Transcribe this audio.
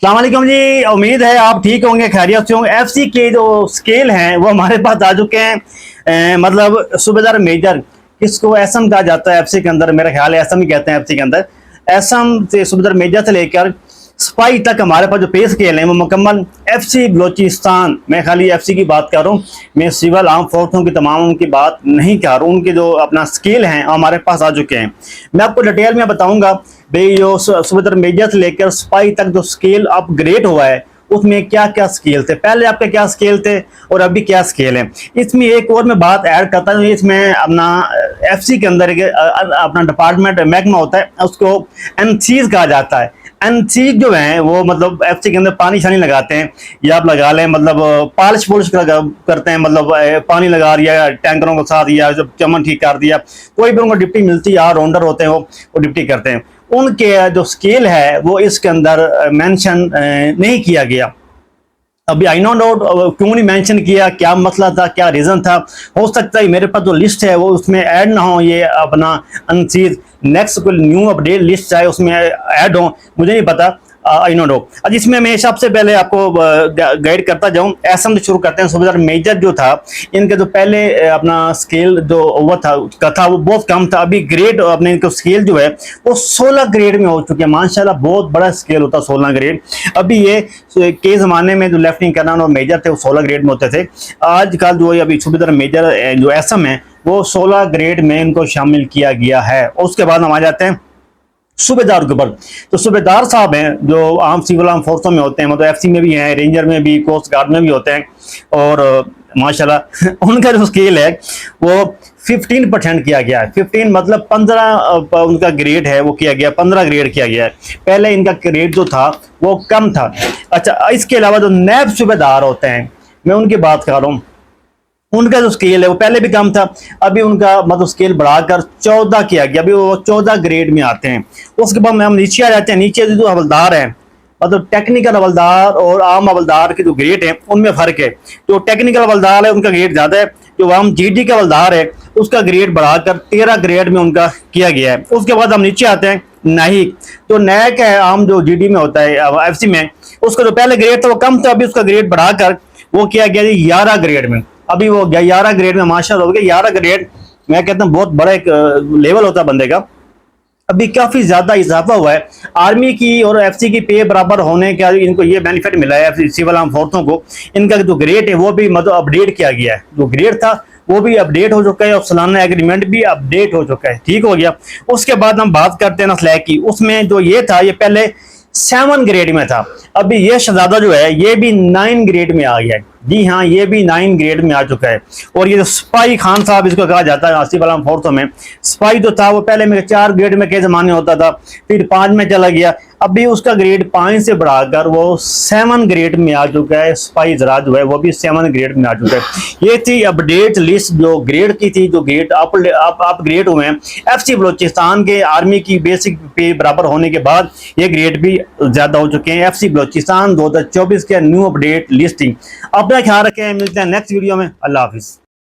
अस्सलाम वालेकुम जी। उम्मीद है आप ठीक होंगे, खैरियत से होंगे। एफसी के जो स्केल हैं वो हमारे पास आ चुके हैं। मतलब सूबेदार मेजर, किसको एसएम कहा जाता है एफसी के अंदर, मेरा ख्याल है एसएम ही कहते हैं एफसी के अंदर। एसएम से सूबेदार मेजर से लेकर सिपाही तक हमारे पास जो पे स्केल है वो मुकम्मल एफसी बलोचिस्तान, मैं खाली एफसी की बात कर रहा हूँ, मैं सिविल आर्म फोर्सों की तमाम उनकी बात नहीं कर रहा हूँ। उनके जो अपना स्केल हैं हमारे पास आ चुके हैं। मैं आपको डिटेल में बताऊंगा भाई, जो सूबेदार मेजर से लेकर सिपाही तक जो स्केल अपग्रेड हुआ है उसमें क्या क्या स्केल थे, पहले आपके क्या स्केल थे और अभी क्या स्केल है। इसमें एक और मैं बात ऐड करता हूँ, इसमें अपना एफसी के अंदर अपना डिपार्टमेंट महकमा होता है, उसको एनसीज कहा जाता है। एनसीज जो है वो मतलब एफसी के अंदर पानी शानी लगाते हैं, या आप लगा लें मतलब पॉलिश पॉलिश करते हैं, मतलब पानी लगा दिया टैंकरों के साथ, या जब चमन ठीक कर दिया, कोई भी उनको डिप्टी मिलती है, राउंडर होते हैं वो डिप्टी करते हैं। उनके जो स्केल है वो इसके अंदर मेंशन नहीं किया गया। अभी आई नो डाउट क्यों नहीं मेंशन किया, क्या मसला था, क्या रीजन था। हो सकता है मेरे पास जो लिस्ट है वो उसमें ऐड ना हो, ये अपना अनसीज नेक्स्ट कोई न्यू अपडेट लिस्ट चाहे उसमें ऐड हो, मुझे नहीं पता। I know doubt. अब इसमें मैं सबसे पहले आपको गाइड करता जाऊं, एसएम से शुरू करते हैं। सूबेदार मेजर जो था, इनके जो पहले अपना स्केल जो वो था वो बहुत कम था। अभी ग्रेड अपने इनका स्केल जो है वो 16 ग्रेड में हो चुके हैं। माशाल्लाह बहुत बड़ा स्केल होता है 16 ग्रेड। अभी ये के जमाने में जो लेफ्टिनेंट कर्नल और मेजर थे वो 16 ग्रेड में होते थे। आजकल जो अभी सूबेदार मेजर जो एसएम है वो 16 ग्रेड में इनको शामिल किया गया है। उसके बाद हम आ जाते हैं सूबेदार के ऊपर। तो सूबेदार साहब हैं जो आम सिविल आर्म फोर्सों में होते हैं, मतलब एफसी में भी हैं, रेंजर में भी, कोस्ट गार्ड में भी होते हैं। और माशाल्लाह उनका जो स्केल है वो 15% किया गया है। 15 मतलब 15 उनका ग्रेड है वो किया गया, 15 ग्रेड किया गया है। पहले इनका ग्रेड जो था वो कम था। अच्छा, इसके अलावा जो नैब सूबेदार होते हैं मैं उनकी बात कर रहा हूँ, उनका जो स्केल है वो पहले भी कम था, अभी उनका मतलब स्केल बढ़ाकर 14 किया गया, अभी वो 14 ग्रेड में आते हैं। उसके बाद हम नीचे आ जाते हैं। नीचे जो हवलदार है, मतलब टेक्निकल हवलदार और आम हवलदार के जो ग्रेड है उनमें फर्क है। जो टेक्निकल हवलदार है उनका ग्रेड ज्यादा है, जो आम जीडी का हवलदार है उसका ग्रेड बढ़ाकर 13 ग्रेड में उनका किया गया है। उसके बाद हम नीचे आते हैं नाहिक। तो नायक है आम जो जीडी में होता है एफसी में, उसका जो पहले ग्रेड था वो कम था, अभी उसका ग्रेड बढ़ाकर वो किया गया 11 ग्रेड में। अभी वो 11 ग्रेड में माशाल्लाह हो गया। 11 ग्रेड मैं कहता हूँ बहुत बड़ा एक लेवल होता है बंदे का। अभी काफी ज्यादा इजाफा हुआ है। आर्मी की और एफसी की पे बराबर होने का इनको ये बेनिफिट मिला है सिविल आर्म फोर्सों को। इनका जो ग्रेड है वो भी मतलब अपडेट किया गया है, जो ग्रेड था वो भी अपडेट हो चुका है और सालाना एग्रीमेंट भी अपडेट हो चुका है, ठीक हो गया। उसके बाद हम बात करते हैं ना स्लैग की। उसमें जो ये था ये पहले 7 ग्रेड में था, अभी ये शहजादा जो है ये भी 9 ग्रेड में आ गया है। जी हाँ, ये भी 9 ग्रेड में आ चुका है। और ये जो सिपाही खान साहब इसको कहा जाता है सिविल आर्म फोर्सों में, सिपाही जो था वो पहले मेरे 4 ग्रेड में के जमाने होता था, फिर 5 में चला गया, अभी उसका ग्रेड 5 से बढ़ाकर वो 7 ग्रेड में आ चुका है। सिपाही जरा जो है वो भी 7 ग्रेड में आ चुका है। ये थी अपडेट लिस्ट जो ग्रेड की थी, जो ग्रेड अपग्रेड हुए हैं एफसी बलोचिस्तान के। आर्मी की बेसिक पे बराबर होने के बाद ये ग्रेड भी ज्यादा हो चुके हैं। एफसी बलोचिस्तान 2024 के न्यू अपडेट लिस्टिंग। अपना ख्याल रखें, मिलते हैं नेक्स्ट वीडियो में। अल्लाह हाफिज।